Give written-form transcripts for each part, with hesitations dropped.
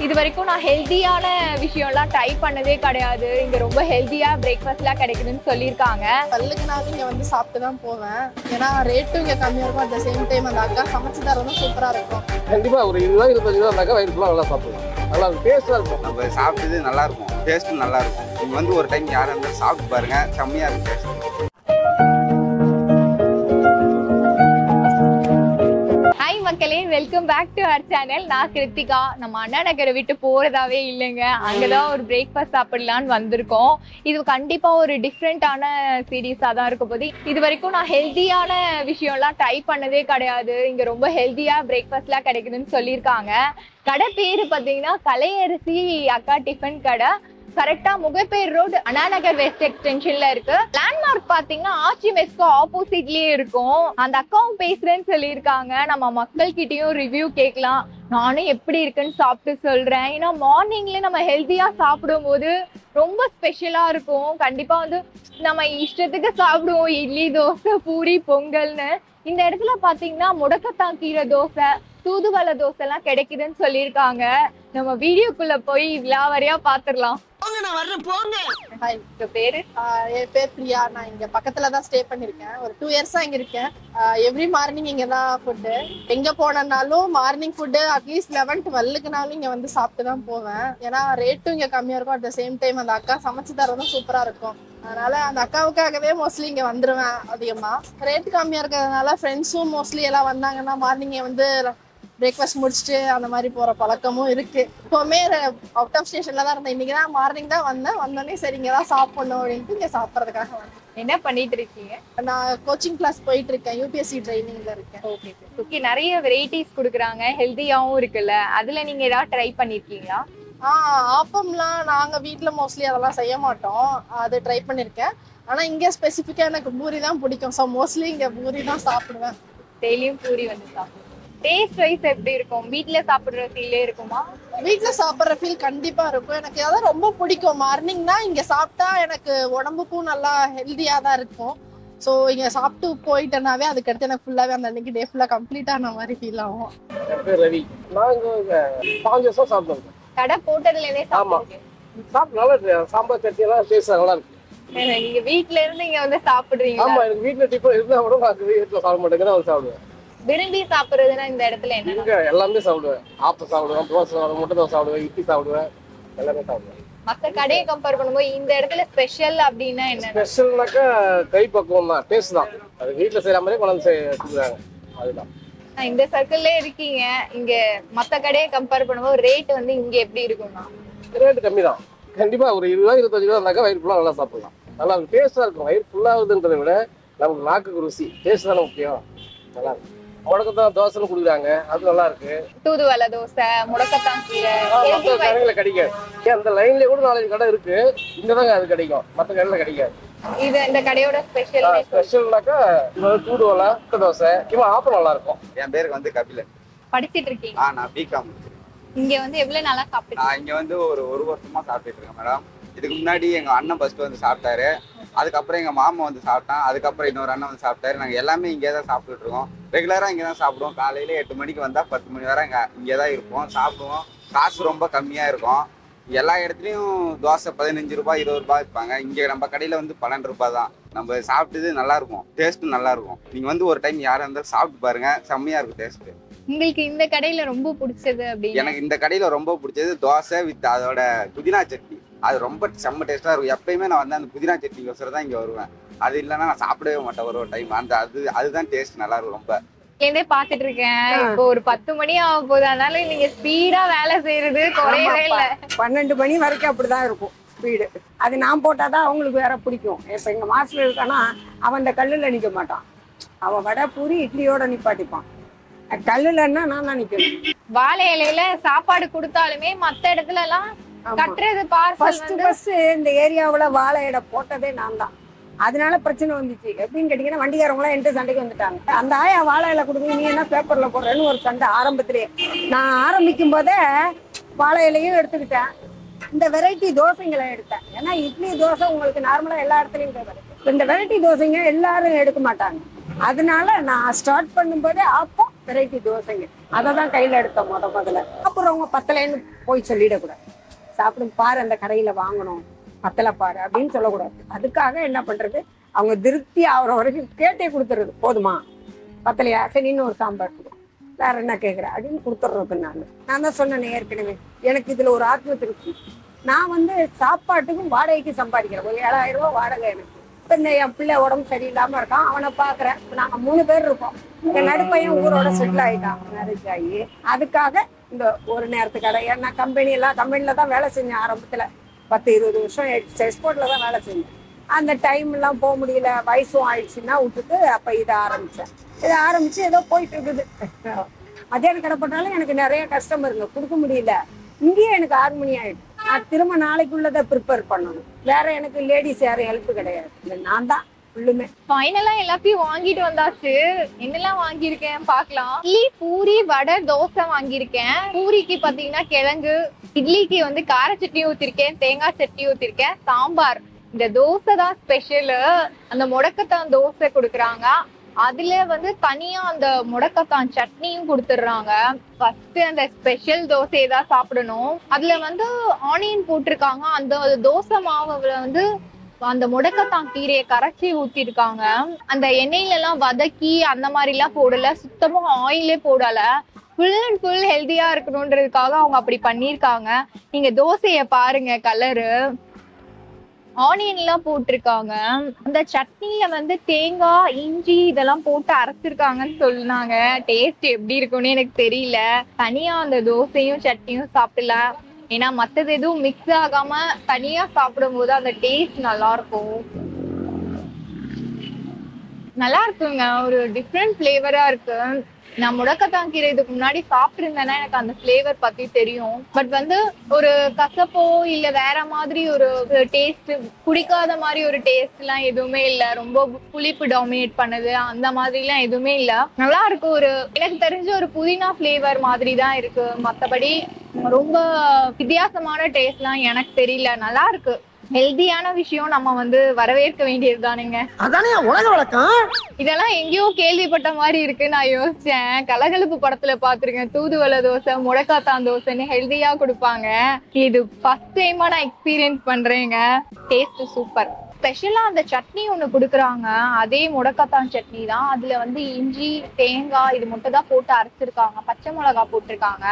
இது வரைக்கும் நான் ஹெல்தியான விஷயம்லாம் ட்ரை பண்ணதே கிடையாது. இங்க ரொம்ப ஹெல்தியா பிரேக்ஃபாஸ்ட்லாம் கிடைக்குதுன்னு சொல்லியிருக்காங்க. பல்லுக்குனாலும் இங்க வந்து சாப்பிட்டு தான் போவேன். ஏன்னா ரேட்டும் இங்க கம்மியா இருக்கும். அட் த சேம் டைம் அந்த அக்கா சமைச்சு தரதும் சூப்பரா இருக்கும். கண்டிப்பா ஒரு 20 25 ரூபா இருந்தாக்கா வயிறு ஃபுல்லாக நல்லா சாப்பிடலாம். நல்லா இருக்கும், டேஸ்டாக இருக்கும். நம்ம சாப்பிட்டது நல்லா இருக்கும், டேஸ்ட்டும் நல்லா இருக்கும். நீங்க வந்து ஒரு டைம் யாரா இருந்தாலும் சாப்பிட்டு பாருங்க, செம்மையா இருக்கும் டேஸ்ட். ஹாய் மக்களே, welcome back to our channel. நான் கிருத்திகா. நம்ம அண்ணா நகரை விட்டு போறதாவே இல்லைங்க. அங்கதான் ஒரு பிரேக்ஃபாஸ்ட் சாப்பிடலான்னு வந்திருக்கோம். இது கண்டிப்பா ஒரு டிஃப்ரெண்டான சீரீஸா தான் இருக்க போது. இது வரைக்கும் நான் ஹெல்தியான விஷயம்லாம் ட்ரை பண்ணதே கிடையாது. இங்க ரொம்ப ஹெல்தியா பிரேக்ஃபாஸ்ட்லாம் கிடைக்குதுன்னு சொல்லியிருக்காங்க. கடை பேரு பாத்தீங்கன்னா கலையரசி அக்கா டிஃபன் கடை. கரெக்டா முகப்பேர் ரோடு, அண்ணா நகர் வெஸ்ட் எக்ஸ்டென்ஷன்ல இருக்கு. லேண்ட்மார்க் பாத்தீங்கன்னா ஆச்சி மெஸ்க்கு ஆப்போசிட்லயே இருக்கும். அந்த அக்காவும் பேசுறேன்னு சொல்லியிருக்காங்க. நம்ம மக்கள் கிட்டயும் ரிவ்யூ கேட்கலாம். நானும் எப்படி இருக்குன்னு சாப்பிட்டு சொல்றேன். ஏன்னா மார்னிங்ல நம்ம ஹெல்த்தியா சாப்பிடும் போது ரொம்ப ஸ்பெஷலா இருக்கும். கண்டிப்பா வந்து நம்ம இஷ்டத்துக்கு சாப்பிடுவோம், இட்லி தோசை பூரி பொங்கல்னு. இந்த இடத்துல பாத்தீங்கன்னா முடக்கத்தான் கீரை தோசை, தூதுவளை தோசை எல்லாம் கிடைக்குதுன்னு சொல்லியிருக்காங்க. நம்ம வீடியோக்குள்ள போய் விலாவரியா பாத்துடலாம். என் பேர் பிரியா. நான் இங்க பக்கத்துல தான் ஸ்டே பண்ணிருக்கேன். ஒரு 2 இயர்ஸா இங்க இருக்கேன். எவ்ரி மார்னிங் இங்க தான் ஃபுட்டு. எங்க போனாலும் மார்னிங் ஃபுட்டு அட்லீஸ்ட் 11 12க்குனாலும் இங்க வந்து சாப்பிட்டு தான் போவேன். ஏன்னா ரேட்டும் இங்க கம்மியா இருக்கும். அட் த சேம் டைம் அந்த அக்கா சமைச்சு தரதும் சூப்பரா இருக்கும். அதனால அந்த அக்காவுக்காகவே மோஸ்ட்லி இங்க வந்துருவேன். அதிகமா ரேட் கம்மியா இருக்கிறதுனால ஃப்ரெண்ட்ஸும் மோஸ்ட்லி எல்லாம் வந்தாங்கன்னா மார்னிங் வந்து பிரேக்ஃபாஸ்ட் முடிச்சுட்டு அந்த மாதிரி போற பழக்கமும் இருக்கு. இப்பவுமே அவுட் ஆஃப் ஸ்டேஷன்ல தான் இருந்தேன். இன்னைக்கு தான் மார்னிங் தான் வந்தோடனே சரி இங்க தான் சாப்பிடணும் அப்படின்ட்டு இங்க சாப்பிட்றதுக்காக வந்தேன். என்ன பண்ணிட்டு இருக்கீங்க? நான் கோச்சிங் கிளாஸ் போயிட்டு இருக்கேன். யூபிஎஸ்சி ட்ரைனிங்ல இருக்கேன். ஓகே, நிறைய வெரைட்டிஸ் கொடுக்குறாங்க, ஹெல்தியாவும் இருக்குல்ல. அதுல நீங்க ஏதாவது ட்ரை பண்ணிருக்கீங்களா? ஆப்பம்லாம் நாங்க வீட்டுல மோஸ்ட்லி அதெல்லாம் செய்ய மாட்டோம். அது ட்ரை பண்ணிருக்கேன். ஆனா இங்க ஸ்பெசிஃபிக்கா எனக்கு பூரி தான் பிடிக்கும். ஸோ மோஸ்ட்லி இங்க பூரி தான் சாப்பிடுவேன். டெய்லியும் பூரி வந்து சாப்பிடுவேன். டேஸ்ட் வைஸ் எப்படி இருக்கும்? வீட்ல சாப்பிடுற ஃபீலே இருக்குமா? வீட்டுல சாப்பிட்ற ஃபீல் கண்டிப்பா இருக்கும். எனக்கு அதான் ரொம்ப பிடிக்கும். மார்னிங் தான் இங்க சாப்பிட்டா எனக்கு உடம்புக்கும் நல்லா ஹெல்தியா தான் இருக்கும். ஸோ இங்க சாப்பிட்டு போயிட்டேனாவே அதுக்கடுத்து எனக்கு ஃபுல்லாவே அந்த அன்னைக்கு டே ஃபுல்லா கம்ப்ளீட் ஆன மாதிரி ஃபீல் ஆகும். என் பேர் ரவி. நாங்கள் 5 வருஷம் சாப்பிடுவோம். கடை போட்டதுலேருந்தே சாப்பிடுவீங்க? சாப்பிட்டு நல்லா சாம்பார் சட்னி எல்லாம் டேஸ்டாக நல்லா இருக்கு. நீங்க வீட்ல இருந்து இங்க வந்து சாப்பிடுறீங்க? ஆமா, எனக்கு வீட்டில் டிஃபன் இருந்தால் கூட நான் வீட்டில் சாப்பிட மாட்டேங்கிறேன், வந்து சாப்பிடுவேன். விரும்பி சாப்பிடுறதுன்னா இந்த இடத்துல என்ன? இங்க எல்லாமே சாப்பிடுவேன். ஆப்பம் சாப்பிடுவேன், தோசை சாப்பிடுவேன், முட்டை தோசை சாப்பிடுவேன், இட்லி சாப்பிடுவேன், எல்லாமே சாப்பிடுவேன். மற்ற கடையை கம்பேர் பண்ணும்போது இந்த இடத்துல ஸ்பெஷல் அப்படின்னா என்ன? ஸ்பெஷல்னாக்கா கை பக்குவம் தான், டேஸ்ட் தான். அது வீட்டில் செய்கிற மாதிரியே கொண்டாந்து கொடுக்குறாங்க, அதுதான். இந்த சர்க்கிள்ல இருக்கீங்க. இங்க மற்ற கடையை கம்பேர் பண்ணும்போது ரேட் வந்து இங்க எப்படி இருக்கும்னா? ரேட்டு கம்மி தான். கண்டிப்பா ஒரு 20 25 ரூபா இருந்தாக்கா வயிறு ஃபுல்லாக நல்லா சாப்பிடலாம். நல்லா இருக்கும், டேஸ்டாக இருக்கும். வயிறு ஃபுல்லாகுதுன்றதை விட நமக்கு நாக்குக்கு ருசி, டேஸ்ட் தானே முக்கியம். நல்லா இருக்கும். முடக்கத்தான் தோசைன்னு கொடுக்குறாங்க, அது நல்லா இருக்கு. தூதுவளை தோசை, முடக்கத்தான் கீரை மற்ற கடையில கிடைக்காது. அந்த லைன்லயே கூட 4 கடை இருக்கு. இங்கதாங்க அது கிடைக்கும், மற்ற கடையில கிடைக்காது. இது இந்த கடையோட ஸ்பெஷல். ஸ்பெஷல்னாக்கா தூதுவளை, முட்டை தோசை, இவன் ஆப்பம் நல்லா இருக்கும். என் பேருக்கு வந்து கபிலன். படிச்சிட்டு இருக்கீங்க? நான் பிகாம். இங்க வந்து எவ்வளவு நாளா சாப்பிட்டு? நான் இங்க வந்து ஒரு வருஷமா சாப்பிட்டுட்டு இருக்கேன் மேடம். இதுக்கு முன்னாடி எங்க அண்ணன் ஃபர்ஸ்ட் வந்து சாப்பிட்டாரு. அதுக்கப்புறம் எங்க மாமா வந்து சாப்பிட்டான். அதுக்கப்புறம் இன்னொரு அண்ணன் வந்து சாப்பிட்டாரு. நாங்க எல்லாமே இங்கே தான் சாப்பிட்டுட்டு இருக்கோம். ரெகுலரா இங்கே தான் சாப்பிடுவோம். காலையில 8 மணிக்கு வந்தா 10 மணி வரை இங்கே தான் இருப்போம், சாப்பிடுவோம். காசு ரொம்ப கம்மியா இருக்கும். எல்லா இடத்துலயும் தோசை 15 ரூபாய் 20 ரூபாய் இருப்பாங்க. இங்க நம்ம கடையில வந்து 12 ரூபாய் தான். நம்ம சாப்பிட்டது நல்லா இருக்கும், டேஸ்ட்டும் நல்லா இருக்கும். நீங்க வந்து ஒரு டைம் யாரா இருந்தாலும் சாப்பிட்டு பாருங்க, செம்மையா இருக்கும் டேஸ்ட். உங்களுக்கு இந்த கடையில ரொம்ப பிடிச்சது அப்படி? எனக்கு இந்த கடையில ரொம்ப பிடிச்சது தோசை வித் அதோட புதினா சட்னி. அது ரொம்ப செம்ம டேஸ்டா இருக்கும். எப்பயுமே நான் வந்து அந்த புதினா சட்னி வசரம் தான் இங்க வருவேன். அது இல்லைன்னா நான் சாப்பிடவே மாட்டேன் ஒரு டைம். அதுதான் டேஸ்ட் நல்லா இருக்கும். ரொம்ப இருந்தே பாத்துட்டு இருக்கேன். இப்போ ஒரு 10 மணி ஆக போகுது. அதனால நீங்க ஸ்பீடா வேலை செய்யறது குறையவே இல்ல. 12 மணி வரைக்கும் அப்படிதான் இருக்கும் ஸ்பீடு. அது நான் போட்டாதான் அவங்களுக்கு வேற பிடிக்கும். இப்ப எங்க மாஸ்டர் இருக்கானா, அவன் அந்த கல்லுல நிக்க மாட்டான். அவன் வடை பூரி இட்லியோட நிப்பாட்டிப்பான். கல்லுலன்னா நான் தான் நிக்கணும். வாழை இலையில சாப்பாடு கொடுத்தாலுமே மத்த இடத்துல எல்லாம் கட்டுறது ஃபர்ஸ்ட் இந்த ஏரியாவுல வாழை இலை போட்டதே நான் தான். அதனால பிரச்சனை வந்துச்சு. எப்படின்னு கேட்டீங்கன்னா வண்டிக்காரவங்களாம் என்கிட்ட சண்டைக்கு வந்துட்டாங்க. அந்த ஆயா வாழை இலை கொடுக்குது, நீ என்ன பேப்பர்ல போடுறேன்னு ஒரு சண்டை ஆரம்பத்திலேயே. நான் ஆரம்பிக்கும் போதே வாழை இலையும் எடுத்துக்கிட்டேன். இந்த வெரைட்டி தோசைங்களை எடுத்தேன். ஏன்னா இட்லி தோசை உங்களுக்கு நார்மலா எல்லா இடத்துலயும் கிடைக்கும். இந்த வெரைட்டி தோசைங்க எல்லாரும் எடுக்க மாட்டாங்க. அதனால நான் ஸ்டார்ட் பண்ணும்போதே அப்போ வெரைட்டி தோசைங்க. அதை தான் கையில் எடுத்தோம் முதல்ல. அப்புறம் அவங்க பத்தலைன்னு போய் சொல்லிடக்கூடாது. சாப்பிடும் பாரு, அந்த கடையில் வாங்கணும், பத்தலை பாரு அப்படின்னு சொல்லக்கூடாது. அதுக்காக என்ன பண்ணுறது, அவங்க திருப்தி ஆகிற வரைக்கும் கேட்டே கொடுத்துறது. போதுமா, பத்தலையா, சரி இன்னும் ஒரு சாம்பார் கொடுக்கும், வேற என்ன கேட்குறேன் அப்படின்னு கொடுத்துட்றது. நான் தான் சொன்னேன் ஏற்கனவே, எனக்கு இதில் ஒரு ஆத்ம திருப்தி. நான் வந்து சாப்பாட்டுக்கும் வாடகைக்கு சம்பாதிக்கிறேன். ஒரு 7000 ரூபா வாடகை எனக்கு. இப்போ இந்த என் பிள்ளை உடம்பு சரியில்லாமல் இருக்கான், அவனை பார்க்குறேன். இப்போ நாங்கள் 3 பேர் இருக்கோம். என் நடுப்பையன் ஊரோட செட்டில் ஆகிட்டான், மேரேஜ் ஆகி. அதுக்காக இந்த ஒரு நேரத்து கடை, ஏன்னா கம்பெனியில் தான் வேலை செஞ்சேன் ஆரம்பத்தில். 10-20 வருஷம் எக்ஸ்போர்ட்டில் தான் வேலை செஞ்சேன். அந்த டைம்லாம் போக முடியல, வயசும் ஆயிடுச்சுன்னா விட்டுட்டு அப்போ இதை ஆரம்பித்து ஏதோ போயிட்டு இருக்குது. மத்தியானம் கடை போட்டாலும் எனக்கு நிறைய கஸ்டமருங்க கொடுக்க முடியல. இங்கேயே எனக்கு 6 மணி ஆயிடுச்சு. நான் திரும்ப நாளைக்குள்ளதை ப்ரிப்பேர் பண்ணணும். வேற எனக்கு லேடிஸ் யாரும் ஹெல்ப் கிடையாது, இல்லை நான் தான் ஃபுல்லுமே. ஃபைனலா எல்லாத்தையும் வாங்கிட்டு வந்தாச்சு. என்னெல்லாம் வாங்கியிருக்கேன் பார்க்கலாம். இட்லி, பூரி, வடை, தோசை வாங்கியிருக்கேன். பூரிக்கு பாத்தீங்கன்னா கிழங்கு, இட்லிக்கு வந்து கார சட்னி ஊத்திருக்கேன், தேங்காய் சட்னி ஊத்திருக்கேன், சாம்பார். இந்த தோசை தான் ஸ்பெஷலு. அந்த முடக்கத்தான் தோசை கொடுக்குறாங்க. அதுல வந்து தனியா அந்த முடக்கத்தான் சட்னியும் கொடுத்துடுறாங்க. ஃபர்ஸ்ட் அந்த ஸ்பெஷல் தோசையை தான் சாப்பிடணும். அதுல வந்து ஆனியன் போட்டிருக்காங்க. அந்த தோசை மாவுல வந்து அந்த முடக்கத்தான் கீரையை கரைச்சி ஊத்திருக்காங்க. அந்த எண்ணெயில எல்லாம் வதக்கி அந்த மாதிரி எல்லாம் போடல, சுத்தமா ஆயிலே போடல. ஃபுல் அண்ட் ஃபுல் ஹெல்தியா இருக்கணும்ன்றதுக்காக அவங்க அப்படி பண்ணிருக்காங்க. நீங்க தோசைய பாருங்க, கலரு ஆனியன் எல்லாம் போட்டிருக்காங்க. அந்த சட்னியில வந்து தேங்காய், இஞ்சி இதெல்லாம் போட்டு அரைச்சிருக்காங்கன்னு சொன்னாங்க. டேஸ்ட் எப்படி இருக்கும்னு எனக்கு தெரியல. தனியா அந்த தோசையும் சட்னியும் சாப்பிடலாம். ஏன்னா மத்தது எதுவும் மிக்ஸ் ஆகாம தனியா சாப்பிடும் போது அந்த டேஸ்ட் நல்லா இருக்கும். நல்லா இருக்குங்க, ஒரு டிஃப்ரெண்ட் ஃபிளேவரா இருக்கு. நான் முடக்கத்தான் கீரை இதுக்கு முன்னாடி சாப்பிட்டுருந்தேன்னா எனக்கு அந்த ஃபிளேவர் பத்தி தெரியும். பட் வந்து ஒரு கசப்போ இல்ல வேற மாதிரி ஒரு டேஸ்ட், குடிக்காத மாதிரி ஒரு டேஸ்ட் எல்லாம் எதுவுமே இல்ல. ரொம்ப புளிப்பு டாமினேட் பண்ணது அந்த மாதிரி எல்லாம் எதுவுமே இல்ல. நல்லா இருக்கு. ஒரு எனக்கு தெரிஞ்ச ஒரு புதினா ஃபிளேவர் மாதிரி தான் இருக்கு. மத்தபடி ரொம்ப வித்தியாசமான டேஸ்ட்லாம் எனக்கு தெரியல. நல்லா இருக்கு. ஹெல்தியான விஷயம் நம்ம வந்து வரவேற்க வேண்டியது தானுங்க. அதானே உலக வழக்கம். இதெல்லாம் எங்கேயோ கேள்விப்பட்ட மாதிரி இருக்கு. நான் யோசிச்சேன், கலகலப்பு படத்துல பாத்துருக்கேன், தூதுவளை தோசை, முடக்காத்தான் தோசைன்னு ஹெல்தியா கொடுப்பாங்க. இது ஃபர்ஸ்ட் டைமா நான் எக்ஸ்பீரியன்ஸ் பண்றேங்க. Taste super. ஸ்பெஷலா அந்த சட்னி ஒண்ணு குடுக்குறாங்க. அதே முடக்கத்தான் சட்னி தான். அதுல வந்து இஞ்சி, தேங்காய் இது மட்டும் தான் போட்டு அரைச்சிருக்காங்க. பச்சை மிளகாய் போட்டிருக்காங்க.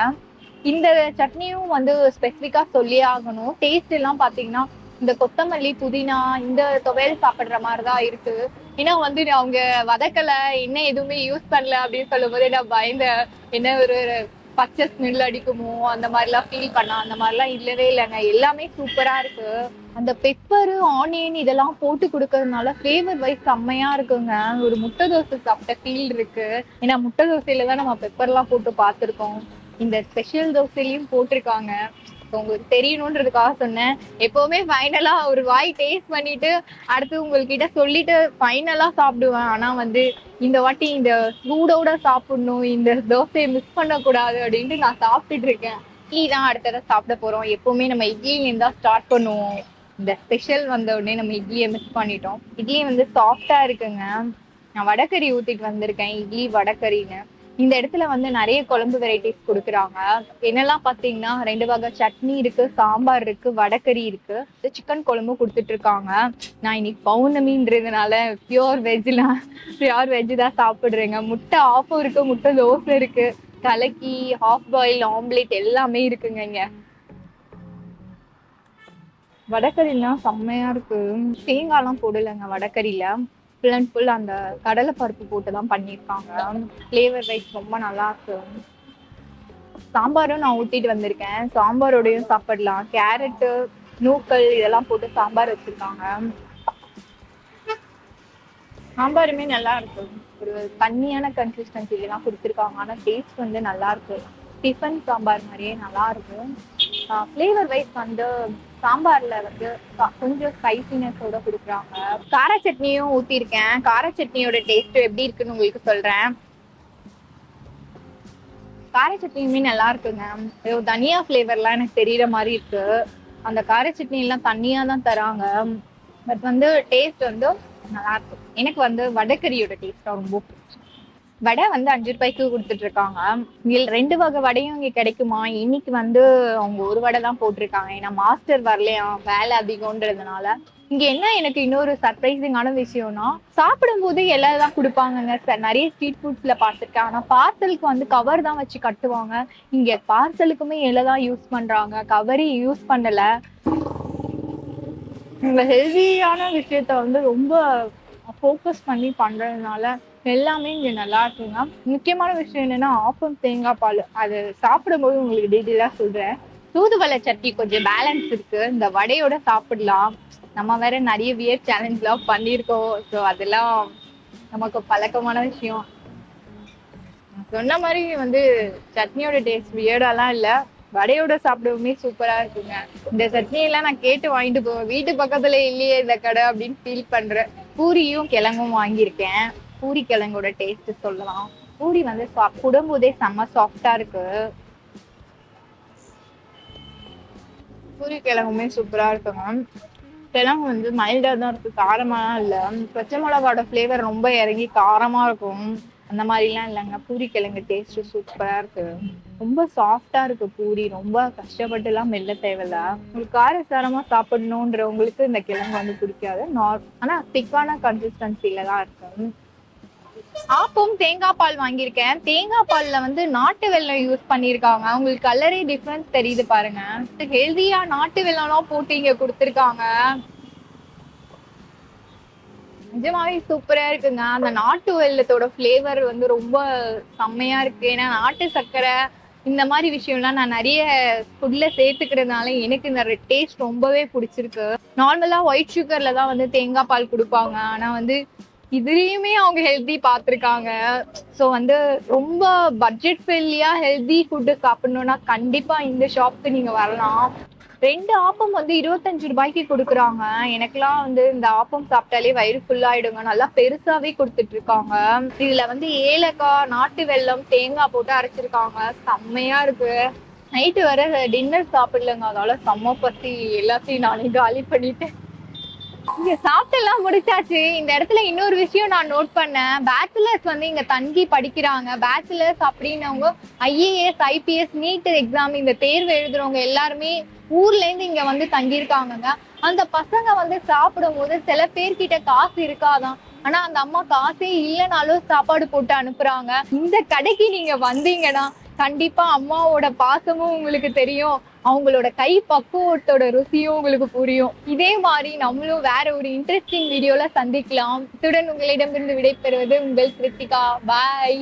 இந்த சட்னியும் வந்து ஸ்பெசிஃபிக்கா சொல்லி ஆகணும். டேஸ்ட் எல்லாம் பாத்தீங்கன்னா இந்த கொத்தமல்லி, புதினா இந்த துவையல் சாப்பிடுற மாதிரிதான் இருக்கு. ஏன்னா வந்து அவங்க வதக்கல, என்ன எதுவுமே யூஸ் பண்ணல அப்படின்னு சொல்லும் போது நான் பயந்தேன், என்ன ஒரு பச்சை ஸ்மெல் அடிக்குமோ அந்த மாதிரிலாம் ஃபீல் பண்ணா. அந்த மாதிரிலாம் இல்லவே இல்லைங்க. எல்லாமே சூப்பரா இருக்கு. அந்த பெப்பரு, ஆனியன் இதெல்லாம் போட்டு கொடுக்கறதுனால ஃபிளேவர் வைஸ் செம்மையா இருக்குங்க. ஒரு முட்டை தோசை சாப்பிட்ட ஃபீல் இருக்கு. ஏன்னா முட்டை தோசையில தான் நம்ம பெப்பர்லாம் போட்டு பார்த்துருக்கோம். இந்த ஸ்பெஷல் தோசையிலையும் போட்டிருக்காங்க. உங்களுக்கு தெரியணுன்றதுக்காக சொன்னேன். எப்பவுமே ஃபைனலா ஒரு வாய் டேஸ்ட் பண்ணிட்டு அடுத்து உங்ககிட்ட சொல்லிட்டு ஃபைனலா சாப்பிடுவேன். ஆனா வந்து இந்த வாட்டி இந்த சூடோட சாப்பிடணும், இந்த தோசையை மிஸ் பண்ணக்கூடாது அப்படின்ட்டு நான் சாப்பிட்டுட்டு இருக்கேன். இட்லி தான் அடுத்ததை சாப்பிட போறோம். எப்பவுமே நம்ம இட்லியிலேருந்து தான் ஸ்டார்ட் பண்ணுவோம். இந்த ஸ்பெஷல் வந்த உடனே நம்ம இட்லியை மிஸ் பண்ணிட்டோம். இட்லி வந்து சாஃப்டா இருக்குங்க. நான் வடகறி ஊத்திட்டு வந்திருக்கேன், இட்லி வடகறின்னு. இந்த இடத்துல வந்து நிறைய குழம்பு வெரைட்டிஸ் கொடுக்குறாங்க. என்னெல்லாம் பார்த்தீங்கன்னா 2 வகை சட்னி இருக்கு, சாம்பார் இருக்கு, வடகறி இருக்கு, சிக்கன் குழம்பு கொடுத்துட்டு இருக்காங்க. நான் இன்னைக்கு பௌர்ணமின்றதுனால பியூர் வெஜ் தான் சாப்பிடுறேங்க. முட்டை ஆஃபும் இருக்கு, முட்டை தோசை இருக்கு, கலக்கி, ஹாஃப் பாயில், ஆம்லேட் எல்லாமே இருக்குங்க. இங்க வடகறிலாம் செம்மையா இருக்கு. தேங்காய்லாம் போடலைங்க வடகறியில. ஃபுல் அண்ட் ஃபுல் அந்த கடலை பருப்பு போட்டு தான் பண்ணியிருக்காங்க. ஃப்ளேவர் வைஸ் ரொம்ப நல்லா இருக்கு. சாம்பாரும் நான் ஊற்றிட்டு வந்திருக்கேன். சாம்பாரோடையும் சாப்பிடலாம். கேரட்டு, நூக்கல் இதெல்லாம் போட்டு சாம்பார் வச்சிருக்காங்க. சாம்பாருமே நல்லா இருக்கு. ஒரு தண்ணியான கன்சிஸ்டன்சிலாம் கொடுத்துருக்காங்க. ஆனால் டேஸ்ட் வந்து நல்லா இருக்கு. டிஃபன் சாம்பார் மாதிரியே நல்லா இருக்கு. ஃப்ளேவர் வைஸ் வந்து சாம்பார்ல வந்து கொஞ்சம் ஸ்பைசினஸோட கொடுக்குறாங்க. கார சட்னியும் ஊற்றிருக்கேன். கார சட்னியோட டேஸ்ட் எப்படி இருக்குன்னு உங்களுக்கு சொல்றேன். கார சட்னியுமே நல்லா இருக்குங்க. ஏதோ தனியா ஃப்ளேவர்லாம் எனக்கு தெரியற மாதிரி இருக்கு. அந்த கார சட்னி எல்லாம் தனியா தான் தராங்க. பட் வந்து டேஸ்ட் வந்து நல்லா இருக்கும். எனக்கு வந்து வடகறியோட டேஸ்ட் ரொம்ப பிடிக்கும். வடை வந்து 5 ரூபாய்க்கு கொடுத்துட்டு இருக்காங்க. இதில் 2 வகை வடையும் இங்கே கிடைக்குமா? இன்னைக்கு வந்து அவங்க ஒரு வடை தான் போட்டிருக்காங்க. ஏன்னா மாஸ்டர் வரலையா, வேலை அதிகம்ன்றதுனால. இங்க என்ன எனக்கு இன்னொரு சர்ப்ரைசிங்கான விஷயம்னா, சாப்பிடும் போது இலை தான் கொடுப்பாங்க. நிறைய ஸ்ட்ரீட் ஃபுட்ஸ்ல பார்த்துருக்கேன். ஆனா பார்சலுக்கு வந்து கவர் தான் வச்சு கட்டுவாங்க. இங்க பார்சலுக்குமே இலை தான் யூஸ் பண்றாங்க, கவரே யூஸ் பண்ணல. இந்த ஹெல்தியான விஷயத்த வந்து ரொம்ப ஃபோக்கஸ் பண்ணி பண்றதுனால எல்லாமே இங்க நல்லா இருக்குங்க. முக்கியமான விஷயம் என்னன்னா ஆப்பம் தேங்காய் பால். அது சாப்பிடும்போது உங்களுக்கு டீட்டெயிலா சொல்றேன். தூதுவளை சட்னி கொஞ்சம் பேலன்ஸ் இருக்கு. இந்த வடையோட சாப்பிடலாம். நம்ம வேற நிறைய வியர் சேலஞ்ச்லாம் பண்ணியிருக்கோம். ஸோ அதெல்லாம் நமக்கு பழக்கமான விஷயம். சொன்ன மாதிரி வந்து சட்னியோட டேஸ்ட் வியர்டாலாம் இல்லை, வடையோட சாப்பிடவுமே சூப்பரா இருக்குங்க. இந்த சட்னியெல்லாம் நான் கேட்டு வாங்கிட்டு போவேன். வீட்டு பக்கத்துல இல்லையே இந்த கடை அப்படின்னு ஃபீல் பண்றேன். பூரியும் கிழங்கும் வாங்கியிருக்கேன். பூரி கிழங்கோட டேஸ்ட் சொல்லலாம். பூரி வந்து குடும்போதே செம்ம சாஃப்டா இருக்கு. பூரி கிழங்குமே சூப்பரா இருக்குங்க. கிழங்கு வந்து மைல்டா தான் இருக்கு, காரமாலாம் இல்லை. பச்சை மிளகாவோட ஃப்ளேவர் ரொம்ப இறங்கி காரமா இருக்கும், அந்த மாதிரிலாம் இல்லைங்க. பூரி கிழங்கு டேஸ்ட் சூப்பரா இருக்கு. ரொம்ப சாஃப்டா இருக்கு பூரி. ரொம்ப கஷ்டப்பட்டு எல்லாம் மெல்ல தேவையில்ல. உங்களுக்கு காரசாரமா சாப்பிடணுன்றவங்களுக்கு இந்த கிழங்கு வந்து பிடிக்காது. ஆனா திக்கான கன்சிஸ்டன்சில தான் இருக்கு. ஆப்பம் தேங்காய் பால் வாங்கியிருக்கேன். தேங்காய் பால்ல வந்து நாட்டு வெல்லம் யூஸ் பண்ணிருக்காங்க. உங்களுக்கு கலரே டிஃபரன்ஸ் தெரியுது பாருங்க. ஹெல்தியா நாட்டு வெல்லம்லாம் போட்டு இங்க கொடுத்துருக்காங்க. நிஜமாவே சூப்பரா இருக்குங்க. அந்த நாட்டு வெல்லத்தோட ஃபிளேவர் வந்து ரொம்ப செம்மையா இருக்கு. ஏன்னா நாட்டு சர்க்கரை இந்த மாதிரி விஷயம்லாம் நான் நிறைய ஃபுட்ல சேர்த்துக்கிறதுனால எனக்கு இந்த டேஸ்ட் ரொம்பவே பிடிச்சிருக்கு. நார்மலா ஒயிட் சுகர்ல தான் வந்து தேங்காய் பால் கொடுப்பாங்க. ஆனா வந்து இதுலயுமே அவங்க ஹெல்தி பார்த்துருக்காங்க. ஸோ வந்து ரொம்ப பட்ஜெட் ஃப்ரெண்ட்லியா ஹெல்தி ஃபுட்டு சாப்பிடணும்னா கண்டிப்பா இந்த ஷாப்க்கு நீங்க வரலாம். 2 ஆப்பம் வந்து 25 ரூபாய்க்கு கொடுக்குறாங்க. எனக்குலாம் வந்து இந்த ஆப்பம் சாப்பிட்டாலே வயிறு ஃபுல்லாயிடுங்க. நல்லா பெருசாவே கொடுத்துட்டு இருக்காங்க. இதுல வந்து ஏலக்காய், நாட்டு வெல்லம், தேங்காய் போட்டு அரைச்சிருக்காங்க. செம்மையா இருக்கு. நைட்டு வர டின்னர் சாப்பிடலங்க, அதனால செம்ம பசி. எல்லாத்தையும் நானே காலி பண்ணிட்டேன். இங்க சாப்பிட்டெல்லாம் முடிச்சாச்சு. இந்த இடத்துல இன்னொரு விஷயம் நான் நோட் பண்ணேன். பேச்சுலர்ஸ் வந்து இங்க தங்கி படிக்கிறாங்க. பேச்சுலர்ஸ் அப்படின்னவங்க IAS, IPS, நீட் எக்ஸாம் இந்த தேர்வு எழுதுறவங்க எல்லாருமே ஊர்ல இருந்து இங்க வந்து தங்கியிருக்காங்க. அந்த பசங்க வந்து சாப்பிடும் போது சில பேர்கிட்ட காசு இருக்காதான். ஆனா அந்த அம்மா காசே இல்லைனாலும் சாப்பாடு போட்டு அனுப்புறாங்க. இந்த கடைக்கு நீங்க வந்தீங்கன்னா கண்டிப்பா அம்மாவோட பாசமும் உங்களுக்கு தெரியும், அவங்களோட கை பக்குவத்தோட ருசியும் உங்களுக்கு புரியும். இதே மாதிரி நம்மளும் வேற ஒரு இன்ட்ரெஸ்டிங் வீடியோல சந்திக்கலாம். இத்துடன் உங்களிடமிருந்து விடைபெறுவது உங்கள் கிருத்திகா. பாய்.